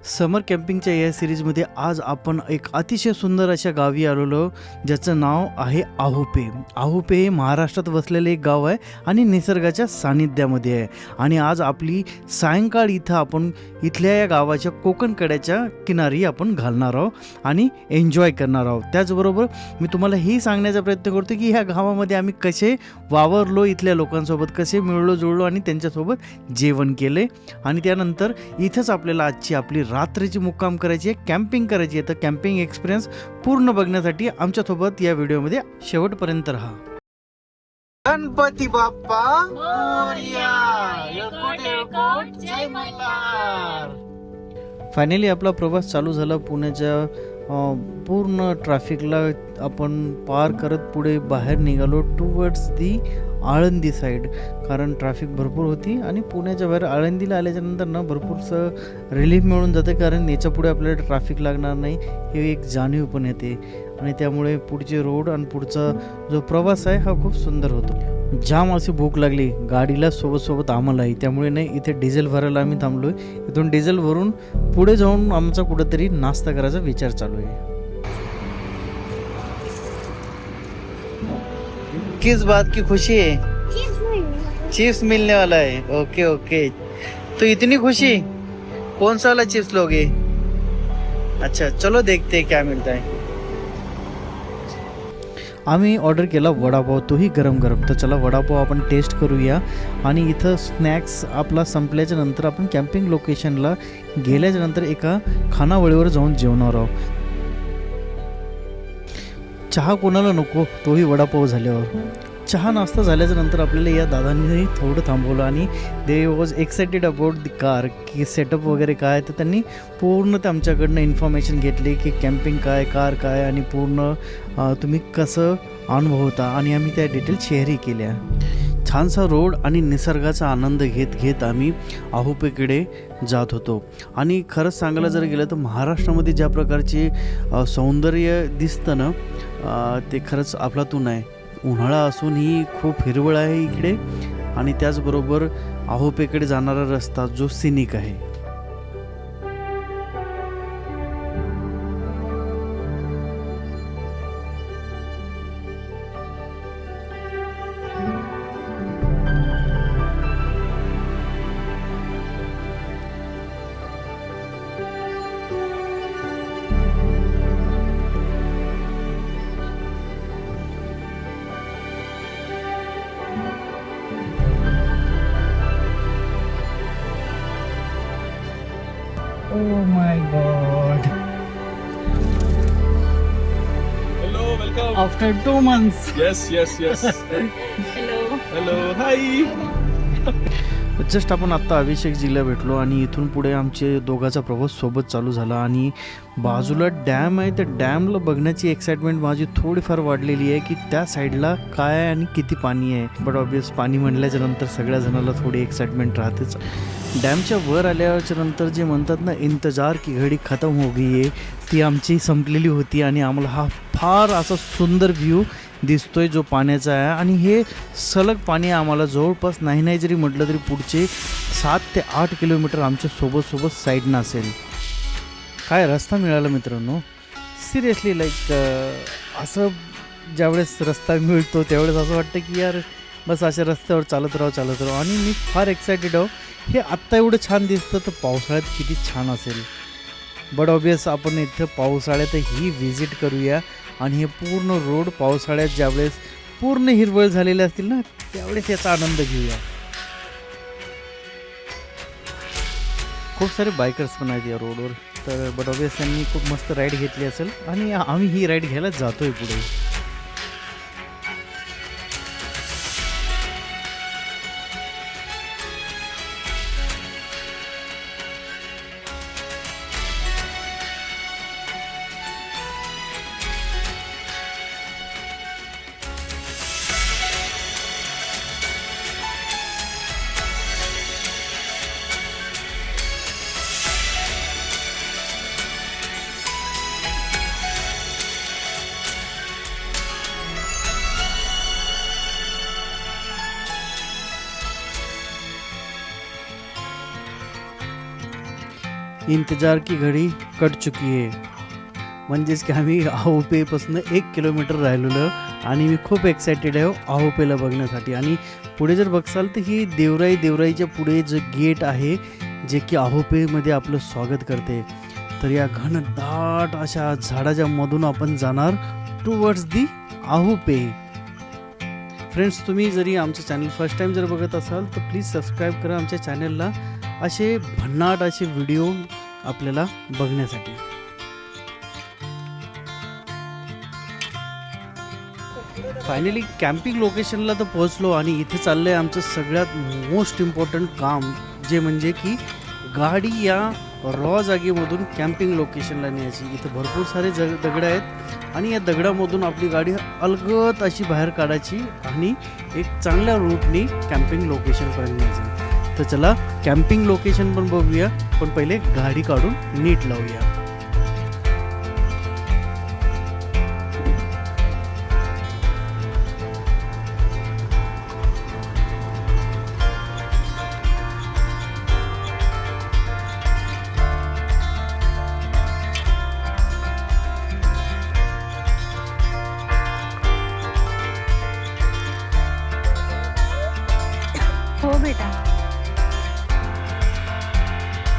समर कॅम्पिंगच्या या सिरीजमध्ये आज आपण एक अतिशय सुंदर अशा गावी आलेलो, ज्याचं नाव आहे आहुपे. आहुपे हे महाराष्ट्रात वसलेले एक गाव आहे आणि निसर्गाच्या सानिध्यामध्ये आहे. आणि आज आपली सायंकाळ इथं आपण इथल्या या गावाच्या कोकण कड्याच्या किनारी आपण घालणार आहोत आणि एन्जॉय करणार आहोत. त्याचबरोबर मी तुम्हाला ही सांगण्याचा प्रयत्न करतो की ह्या गावामध्ये आम्ही कसे वावरलो, इथल्या लोकांसोबत कसे मिळलो जुळलो आणि त्यांच्यासोबत जेवण केले. आणि त्यानंतर इथंच आपल्याला आजची आपली रात्रीची मुक्काम करायची आहे, कॅम्पिंग करायची आहे. तर कॅम्पिंग एक्सपिरियन्स पूर्ण बघण्यासाठी आमच्यासोबत या व्हिडिओमध्ये शेवटपर्यंत राहा. गणपती बाप्पा मोरया, जय मल्हार. फायनली आपला प्रवास चालू झाला. पुण्याच्या पूर्ण ट्रॅफिकला आपण पार करत पुढे बाहेर निघालो टुवर्ड्स दी आळंदी साईड. कारण ट्रॅफिक भरपूर होती आणि पुण्याच्या बाहेर आळंदीला आल्याच्यानंतर ना भरपूरसं रिलीफ मिळून जाते, कारण याच्या पुढे आपल्याला ट्रॅफिक लागणार नाही हे एक जाणीव पण येते. आणि त्यामुळे पुढचे रोड आणि पुढचा जो प्रवास आहे हा खूप सुंदर होतो. जाम अशी भूक लागली गाडीला, सोबत आम्हालाही. त्यामुळे नाही इथे डिझेल भरायला आम्ही थांबलो आहे. इथून डिझेल भरून पुढे जाऊन आमचा कुठंतरी नाश्ता करायचा विचार चालू आहे. किस बात की खुशी है? चिप्स मिलने वाला है. ओके ओके, तो इतनी खुशी. कौन सा वाला चिप्स लोगे? अच्छा चलो देखते हैं क्या मिलता है. आम्ही ऑर्डर केला वडापाव, तोही गरम गरम. तर चला वडापाव आपण टेस्ट करूया. आणि इथं स्नॅक्स आपला संपल्याच्या नंतर आपण कॅम्पिंग लोकेशनला गेल्याच्या नंतर एका खानावळीवर जाऊन जेवणार आहोत. चहा कोणाला नको, तोही वडापाव झाल्यावर. चहा नाश्ता झाल्याच्या नंतर आपल्याला या दादांनी थोडं थांबवलं आणि they was excited about the car, की सेटअप वगैरे काय. तर त्यांनी पूर्ण ते आमच्याकडनं इन्फॉर्मेशन घेतली की कॅम्पिंग काय, कार काय आणि पूर्ण तुम्ही कसं अनुभवता. आणि आम्ही त्या डिटेल शेअरही केल्या. छानसा रोड आणि निसर्गाचा आनंद घेत घेत आम्ही आहुपेकडे जात होतो. आणि खरंच सांगायला जर गेलं तर महाराष्ट्रामध्ये ज्या प्रकारचे सौंदर्य दिसतं ना ते खरंच अफलातून आहे. उन्हाळा असूनही खूप हिरवळ आहे इकडे. आणि त्याचबरोबर आहुपेकडे जाणारा रस्ता जो सिनिक आहे. Oh my God. Hello, welcome. After 2 months. Yes. Hello, hi. Just आपण आत्ता अभिषेकजीला भेटलो आणि इथून पुढे आमचे दोघांचा प्रवास सोबत चालू झाला. आणि बाजूला डॅम आहे, त्या डॅमला बघण्याची एक्साइटमेंट माझी थोडीफार वाढलेली आहे की त्या साईडला काय आहे आणि किती पाणी आहे. बट ऑब्वियस पाणी म्हणल्याच्या नंतर सगळ्या जणाला थोडी एक्साइटमेंट राहतेच. डॅमच्या वर आल्याच्या नंतर जे म्हणतात ना इंतजार की घडी खतम हो गई आहे, ती आमची संपलेली होती. आणि आम्हाला हा फार असा सुंदर व्ह्यू दिसतोय जो पाण्याचा आहे. आणि हे सलग पाणी आम्हाला जवळपास नाही जरी म्हटलं तरी पुढचे 7 ते 8 किलोमीटर आमच्या सोबत साईडनं असेल. काय रस्ता मिळाला मित्रांनो, सिरियसली लाईक असं ज्यावेळेस रस्ता मिळतो त्यावेळेस असं वाटतं की यार बस अशा रस्त्यावर चालत राहू. आणि मी फार एक्सायटेड आहो. हे आत्ता एवढं छान दिसतं तर पावसाळ्यात किती छान असेल. बट ऑब्वियस आपण इथं पावसाळ्यातही व्हिजिट करूया. आणि हे पूर्ण रोड पावसाळ्यात ज्यावेळेस पूर्ण हिरवळ झालेले असतील ना त्यावेळेस याचा आनंद घेऊया. खूप सारे बायकर्स पण आहेत या रोडवर. तर बट ऑब्वियस त्यांनी खूप मस्त राईड घेतली असेल आणि आम्ही ही राईड घ्यायला जातोय पुढे. इंतजार की घडी कट चुकी आहे. म्हणजेच की आम्ही आहोपेपासून 1 किलोमीटर राहिलेलो आणि मी खूप एक्सायटेड आहे आहोपेला बघण्यासाठी. आणि पुढे जर बघसाल तर ही देवराईच्या पुढे जे गेट आहे जे की आहोपेमध्ये आपलं स्वागत करते. तर या घनदाट अशा झाडाच्या मधून आपण जाणार टुवर्ड्स दी आहोपे. फ्रेंड्स, तुम्ही जरी आमचं चॅनल फर्स्ट टाईम जर बघत असाल तर प्लीज सबस्क्राईब करा आमच्या चॅनलला असे भन्नाट असे व्हिडिओ आपल्याला बघण्यासाठी. फायनली कॅम्पिंग लोकेशनला तर पोहोचलो आणि इथे चाललं आहे आमचं सगळ्यात मोस्ट इम्पॉर्टंट काम, जे म्हणजे की गाडी या रॉ जागेमधून कॅम्पिंग लोकेशनला न्यायची. इथं भरपूर सारे दगडं आहेत आणि या दगडामधून आपली गाडी अलगद अशी बाहेर काढायची आणि एक चांगल्या रूटनी कॅम्पिंग लोकेशनपर्यंत न्यायचं. तर चला कॅम्पिंग लोकेशन पण बघूया, पण पहिले गाडी काढून नीट लावूया. हो बेटा,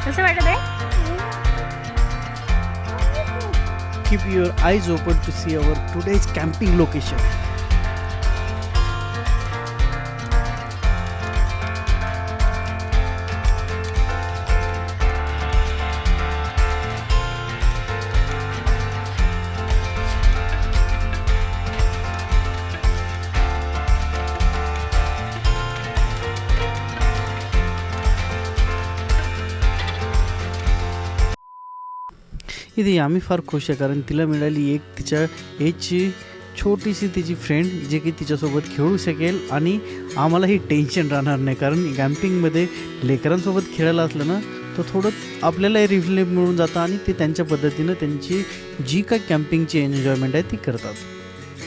कसं वाटत आहे? Keep your eyes open to see our today's camping location. इथे आम्ही फार खुश आहे कारण तिला मिळाली एक तिच्या एजची छोटीशी तिची फ्रेंड जे की तिच्यासोबत खेळू शकेल आणि आम्हालाही टेन्शन राहणार नाही. कारण कॅम्पिंगमध्ये लेकरांसोबत खेळायला असलं ना तर थोडं आपल्यालाही रिफ्लेक्ट मिळून जातं आणि ते त्यांच्या पद्धतीनं त्यांची जी काय कॅम्पिंगची एन्जॉयमेंट आहे ती करतात.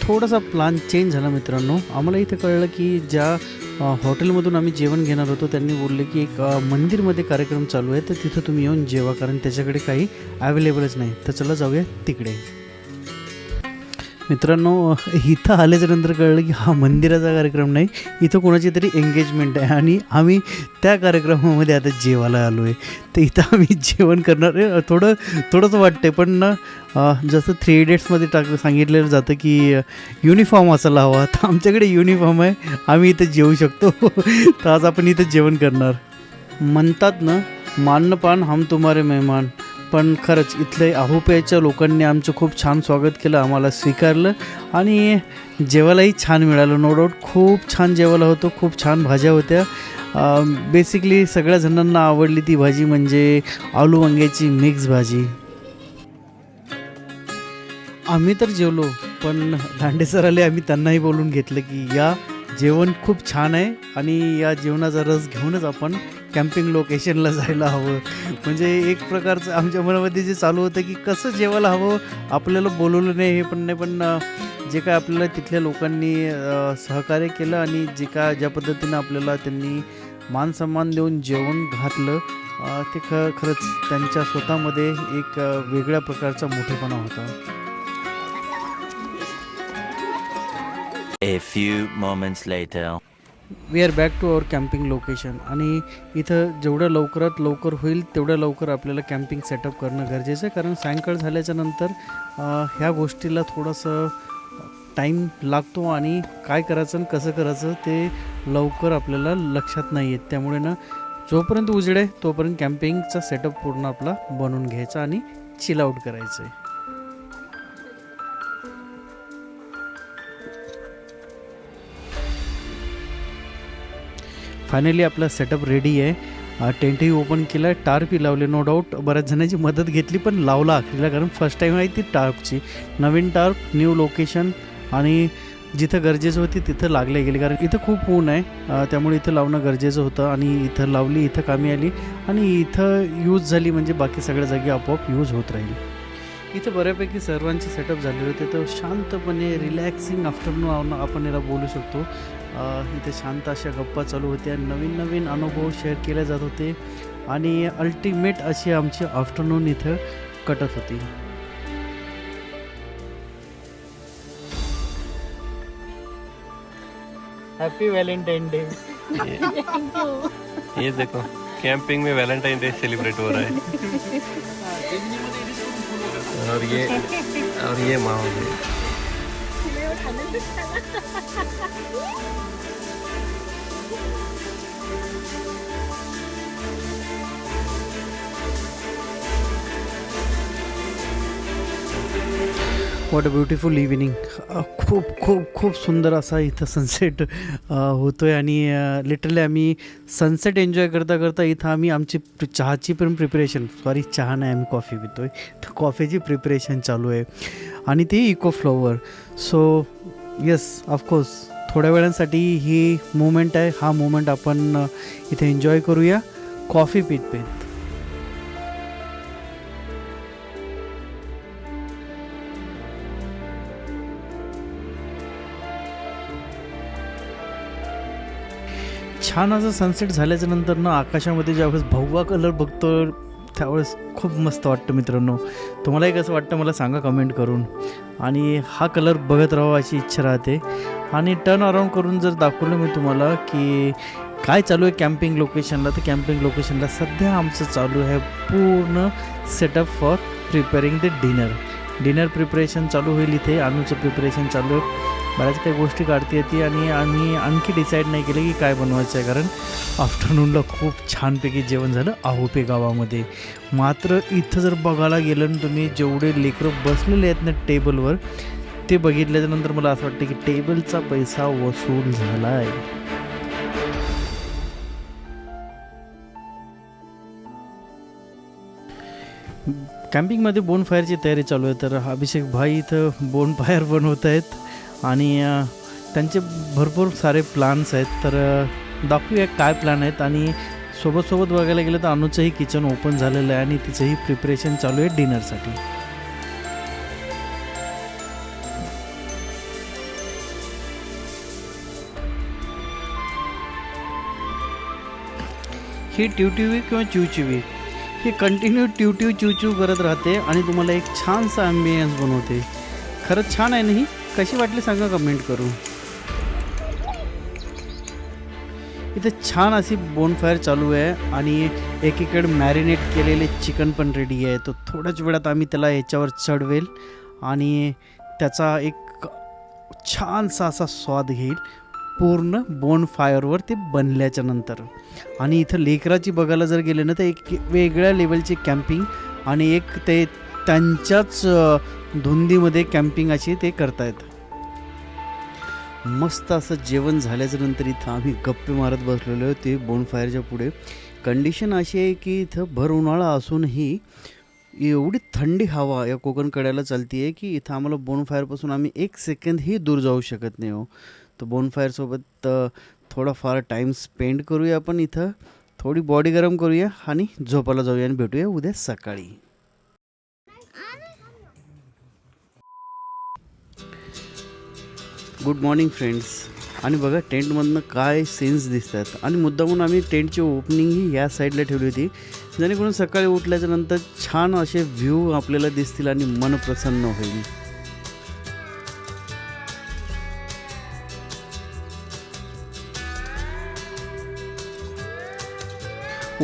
थोडासा प्लॅन चेंज झाला मित्रांनो. आम्हाला इथं कळलं की ज्या हॉटेलमधून आम्ही जेवण घेणार होतो त्यांनी बोलले की एक मंदिरमध्ये कार्यक्रम चालू आहे तर तिथं तुम्ही येऊन जेवा, कारण त्याच्याकडे काही अवेलेबलच नाही. तर चला जाऊया तिकडे. मित्रांनो, इथं आल्याच्यानंतर कळलं की हा मंदिराचा कार्यक्रम नाही, इथं कोणाची तरी एंगेजमेंट आहे आणि आम्ही त्या कार्यक्रमामध्ये आता जेवायला आलो आहे. तर इथं आम्ही जेवण करणार आहे. थोडंसं वाटते पण ना जसं 3 इडियट्समध्ये सांगितलेलं जातं की युनिफॉर्म असायला हवा, तर आमच्याकडे युनिफॉर्म आहे, आम्ही इथं जेवू शकतो. तर आज आपण इथं जेवण करणार. म्हणतात ना, मान पान हम तुम्हारे मेहमान. पण खरंच इथले आहोपेच्या लोकांनी आमचं खूप छान स्वागत केलं, आम्हाला स्वीकारलं आणि जेवायलाही छान मिळालं. नो डाऊट खूप छान जेवायला होतं, खूप छान भाज्या होत्या. बेसिकली सगळ्या जणांना आवडली ती भाजी म्हणजे आलू वांग्याची मिक्स भाजी. आम्ही तर जेवलो, पण दांडे सर आले, आम्ही त्यांनाही बोलून घेतलं की या जेवण खूप छान आहे आणि या जेवणाचा रस घेऊनच आपण कॅम्पिंग लोकेशनला जायला हवं. म्हणजे एक प्रकारचं आमच्या मनामध्ये जे चालू होतं की कसं जेवायला हवं, आपल्याला बोलवलं नाही हे पण नाही, पण जे काय आपल्याला तिथल्या लोकांनी सहकार्य केलं आणि ज्या पद्धतीनं आपल्याला त्यांनी मान सन्मान देऊन जेवण घातलं ते खरंच त्यांच्या स्वतःमध्ये एक वेगळ्या प्रकारचा मोठेपणा होता. A few moments later. We are back to our camping location आणि इथं जेवढं लवकरात लवकर होईल तेवढ्या लवकर आपल्याला कॅम्पिंग सेटअप करणं गरजेचं आहे. कारण सायंकाळ झाल्याच्या नंतर ह्या गोष्टीला थोडंसं टाईम लागतो आणि काय करायचं आणि कसं करायचं ते लवकर आपल्याला लक्षात नाही येत. त्यामुळे ना जोपर्यंत उजेड आहे तोपर्यंत कॅम्पिंगचा सेटअप पूर्ण आपला बनवून घ्यायचा आणि चिल आऊट करायचं आहे. फायनली आपला सेटअप रेडी आहे. टेंटही ओपन केला आहे, टार्पही लावले. नो डाऊट बऱ्याच जणांची मदत घेतली पण लावला अखेरीला, कारण फर्स्ट टाईम आहे ती टार्पची. नवीन टार्प, न्यू लोकेशन आणि जिथं गरजेचं होती तिथं लागले गेले, कारण इथं खूप ऊन आहे त्यामुळे इथं लावणं गरजेचं होतं आणि इथं लावली, इथं कामी आली आणि इथं यूज झाली म्हणजे बाकी सगळ्या जागी आपोआप यूज होत राहील. इथं बऱ्यापैकी सर्वांचे सेटअप झालेले होते, तर शांतपणे रिलॅक्सिंग आफ्टरनून आपण याला बोलू शकतो. इथे शांत अशा गप्पा चालू होत्या, नवीन नवीन अनुभव शेअर केले जात होते आणि अल्टिमेट अशी आमची आफ्टरनून इथं कटत होती. Happy Valentine day. ये देखो कैंपिंग में वैलेंटाइन डे सेलिब्रेट हो रहा है. और ये माहौल है. What a beautiful evening. खूप खूप खूप सुंदर असा इथं सनसेट होतो आहे आणि लिटरली आम्ही सनसेट एन्जॉय करता करता इथं आम्ही आमची चहाची पण प्रिपरेशन, सॉरी चहा नाही आम्ही कॉफी पितो आहे, तर कॉफीची प्रिपरेशन चालू आहे आणि ती eco flower. So yes of course थोड्या वेळांसाठी ही मोमेंट आहे, हा मोमेंट आपण इथे एन्जॉय करूया कॉफी पीत पीत. छान असं सनसेट झाल्याच्या नंतर ना आकाशामध्ये ज्यावेळेस भगवा कलर बघतो त्यावेळेस खूप मस्त वाटतं मित्रांनो. तुम्हालाही कसं वाटतं मला सांगा कमेंट करून. आणि हा कलर बघत राहावं अशी इच्छा राहते. आणि टर्न अराउंड करून जर दाखवलं मी तुम्हाला की काय चालू आहे कॅम्पिंग लोकेशनला, तर कॅम्पिंग लोकेशनला सध्या आमचं चालू आहे पूर्ण setup for preparing the dinner preparation चालू होईल. इथे अनुचं प्रिपरेशन चालू आहे, बऱ्याच काही गोष्टी काढते येते आणि आम्ही आणखी डिसाईड नाही केलं की काय बनवायचं आहे, कारण आफ्टरनूनला खूप छानपैकी जेवण झालं आहोपे गावामध्ये. मात्र इथं जर बघायला गेलं ना तुम्ही, जेवढे लेकरं बसलेले आहेत ना टेबलवर, ते बघितल्याच्यानंतर मला असं वाटतं की टेबलचा पैसा वसूल झाला आहे. कॅम्पिंगमध्ये बोनफायरची तयारी चालू आहे. तर अभिषेक भाई इथं बोनफायर बनवत आहेत आणि त्यांचे भरपूर सारे प्लॅन्स आहेत. तर दाखवूया काय प्लॅन आहेत. आणि सोबत बघायला गेलं तर अनुचंही किचन ओपन झालेलं आहे आणि तिचंही प्रिपरेशन चालू आहे डिनरसाठी. ही ट्यूट्यूवी किंवा चिवचिवी ही कंटिन्यू ट्यूट्यू करत राहते आणि तुम्हाला एक छानसा ॲम्बियन्स बनवते. खरंच छान आहे ना ही. कशी वाटली सांगा कमेंट करून. इथे छान अशी बोनफायर चालू आहे आणि एकीकडे मॅरिनेट केलेले चिकन पण रेडी आहे. तो थोड्याच वेळात आम्ही त्याला याच्यावर चढवेल आणि त्याचा एक छानसा असा स्वाद घेईल पूर्ण बोनफायरवर ते बनल्याच्या नंतर. आणि इथं लेकराची बघायला जर गेले ना तर एक वेगळ्या लेवलची कॅम्पिंग आणि एक ते त्यांच्याच धुंदीमध्ये कॅम्पिंग अशी ते करतायत. मस्त असं जेवण झाल्याच्या नंतर इथं आम्ही गप्पे मारत बसलेलो आहे ते बोनफायरच्या पुढे. कंडिशन अशी आहे की इथं भर उन्हाळा असूनही एवढी थंडी हवा या कोकण कड्याला चालती आहे की इथं आम्हाला बोनफायरपासून आम्ही एक सेकंदही दूर जाऊ शकत नाही हो. तर बोनफायरसोबत थोडाफार टाईम स्पेंड करूया आपण इथं, थोडी बॉडी गरम करूया आणि झोपायला जाऊया आणि भेटूया उद्या सकाळी. Good morning friends. आणि बघा टेंटमधनं काय सीन्स दिसतात. आणि मुद्दामून आम्ही टेंटची ओपनिंग ही या साईडला ठेवली होती जेणेकरून सकाळी उठल्याच्या नंतर छान असे व्ह्यू आपल्याला दिसतील आणि मन प्रसन्न होईल.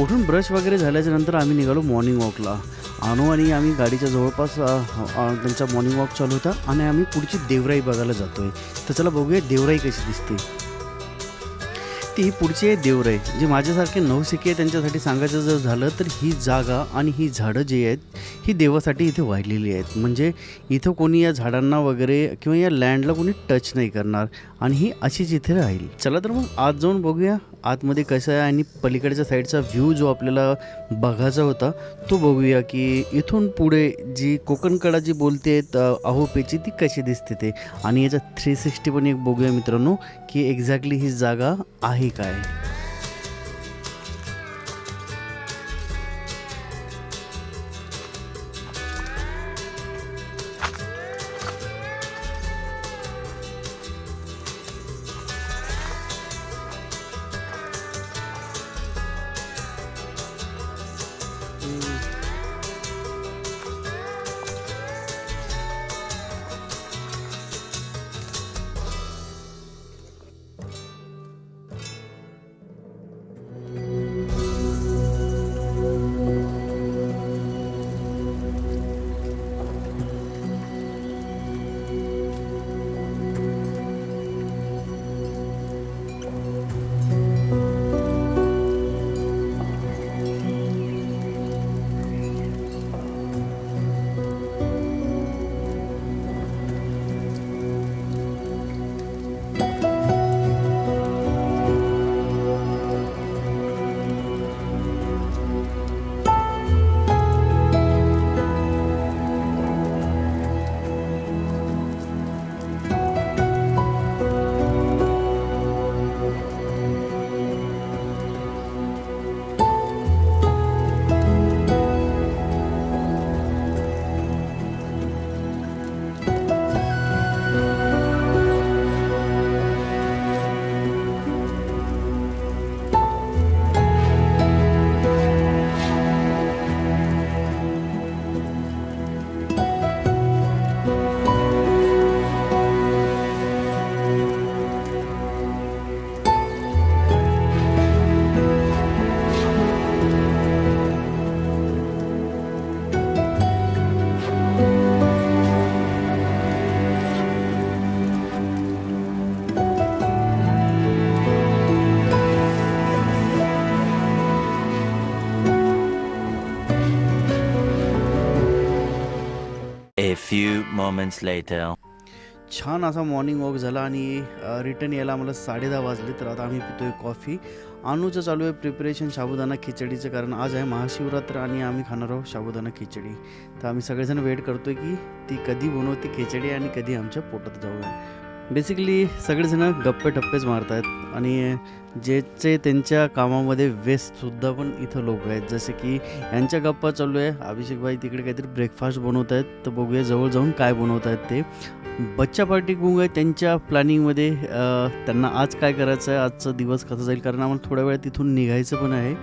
उठून ब्रश वगैरे झाल्याच्या नंतर आम्ही निघालो मॉर्निंग वॉकला. अनु आणि आम्ही गाडीच्या जवळपास त्यांचा मॉर्निंग वॉक चालू होता आणि आम्ही पुढची देवराई बघायला जातो आहे. तर चला बघूया देवराई कशी दिसते. ती पुढची आहे देवराई. जे माझ्यासारखे नवशिके आहे त्यांच्यासाठी सांगायचं जर झालं तर ही जागा आणि ही झाडं जी आहेत ही देवासाठी इथे वाहिलेली आहेत. म्हणजे इथं कोणी या झाडांना वगैरे किंवा या लँडला कोणी टच नाही करणार आणि ही अशीच इथे राहील. चला तर मग आत जाऊन बघूया आतमध्ये कसं आहे आणि पलीकडच्या साईडचा व्ह्यू जो आपल्याला बघायचा होता तो बघूया की इथून पुढे जी कोकणकडा जी बोलते आहोपेची ती कशी दिसते ते. आणि याचा 360 पण एक बघूया मित्रांनो की एक्झॅक्टली ही जागा आहे काय. A few moments later. छान असा मॉर्निंग वॉक झाला आणि रिटर्न यायला आम्हाला 10:30 वाजले. तर आता आम्ही पितोय कॉफी. अनुचं चालू आहे प्रिपरेशन साबुदाणा खिचडीचं, कारण आज आहे महाशिवरात्र आणि आम्ही खाणार आहोत साबुदाणा खिचडी. तर आम्ही सगळेजण वेट करतोय की ती कधी बनवते खिचडी आणि कधी आमच्या पोटात जाऊया. बेसिकली सगळेजण गप्पे टप्पेच मारत आहेत आणि ज्याचे त्यांच्या कामामध्ये व्यस्तसुद्धा पण इथं लोक आहेत. जसे की यांच्या गप्पा चालू आहे. अभिषेक भाई तिकडे काहीतरी ब्रेकफास्ट बनवत आहेत, तर बघूया जवळ जाऊन काय बनवत आहेत ते. बच्चा पार्टी गुंग आहे त्यांच्या प्लॅनिंगमध्ये. त्यांना आज काय करायचं आहे, आजचा दिवस कसा जाईल, कारण आम्हाला थोड्या वेळात तिथून निघायचं पण आहे.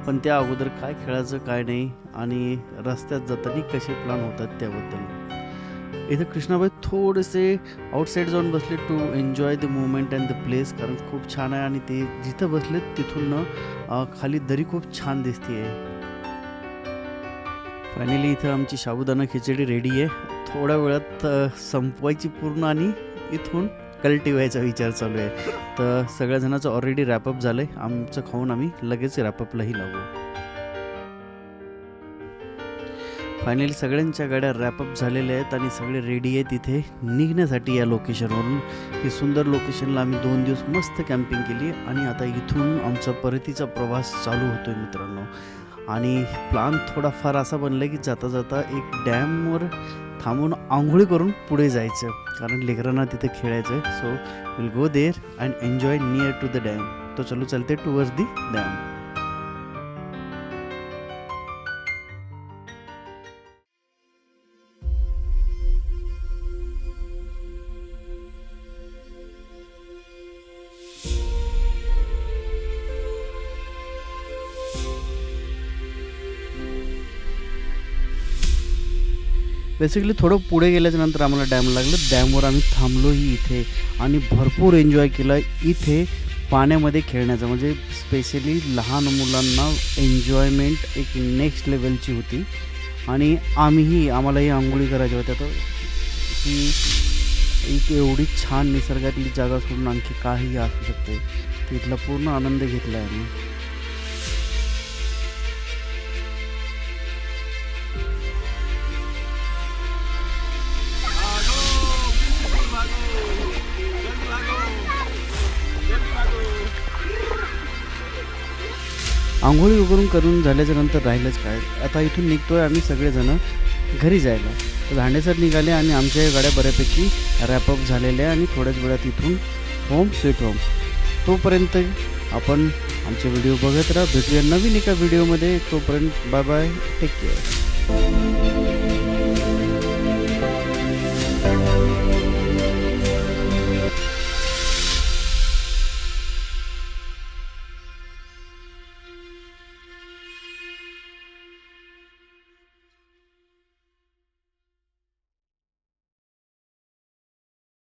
पण त्या अगोदर काय खेळायचं काय नाही आणि रस्त्यात जाताना कसे प्लॅन होतात त्याबद्दल. इथं कृष्णाबाई थोडेसे आउटसाईड जाऊन बसले to enjoy the movement and the place, कारण खूप छान आहे आणि ते जिथं बसलेत तिथून खाली दरी खूप छान दिसते आहे. फायनली इथं आमची साबुदाणा खिचडी रेडी आहे. थोड्या वेळात संपवायची पूर्ण आणि इथून कल्टी व्हायचा विचार चालू आहे. तर सगळ्या जणांचं ऑलरेडी रॅपअप झालं आहे. आमचं खाऊन आम्ही लगेच रॅपअपलाही लागू. फायनली सगळ्यांच्या गाड्या रॅपअप झालेल्या आहेत आणि सगळे रेडी आहेत इथे निघण्यासाठी या लोकेशनवरून. ही सुंदर लोकेशनला आम्ही 2 दिवस मस्त कॅम्पिंग केली आणि आता इथून आमचा परतीचा प्रवास चालू होतो आहे मित्रांनो. आणि प्लॅन थोडाफार असा बनला की जाता जाता एक डॅमवर थांबून आंघोळी करून पुढे जायचं, कारण लेकरांना तिथे खेळायचं आहे. So will go there and enjoy near to the dam. तो चलो चलते टुवर्ड्स दी डॅम. बेसिकली थोडं पुढे गेल्याच्या नंतर आम्हाला डॅम लागलं. डॅमवर आम्ही थांबलोही इथे आणि भरपूर एन्जॉय केला इथे पाण्यामध्ये खेळण्याचा. म्हणजे स्पेशली लहान मुलांना एन्जॉयमेंट एक नेक्स्ट लेवलची होती आणि आम्हालाही आंघोळी करायच्या होत्या. तर ही एक एवढी छान निसर्गातली जागा सोडून आणखी काहीही असू शकते. तिथला पूर्ण आनंद घेतला आहे आम्ही. आंघोळी वगैरे करून झाल्याच्या नंतर राहिलंच काय, आता इथून निघतोय आम्ही सगळेजण घरी जायला. तर दांडेसर निघाले आणि आमच्या गाड्या बऱ्यापैकी रॅपअप झालेल्या आणि थोड्याच वेळात इथून होम स्वीट होम. तोपर्यंत आपण आमचे व्हिडिओ बघत राहा. भेटूया नवीन एका व्हिडिओमध्ये. तोपर्यंत बाय बाय, टेक केअर.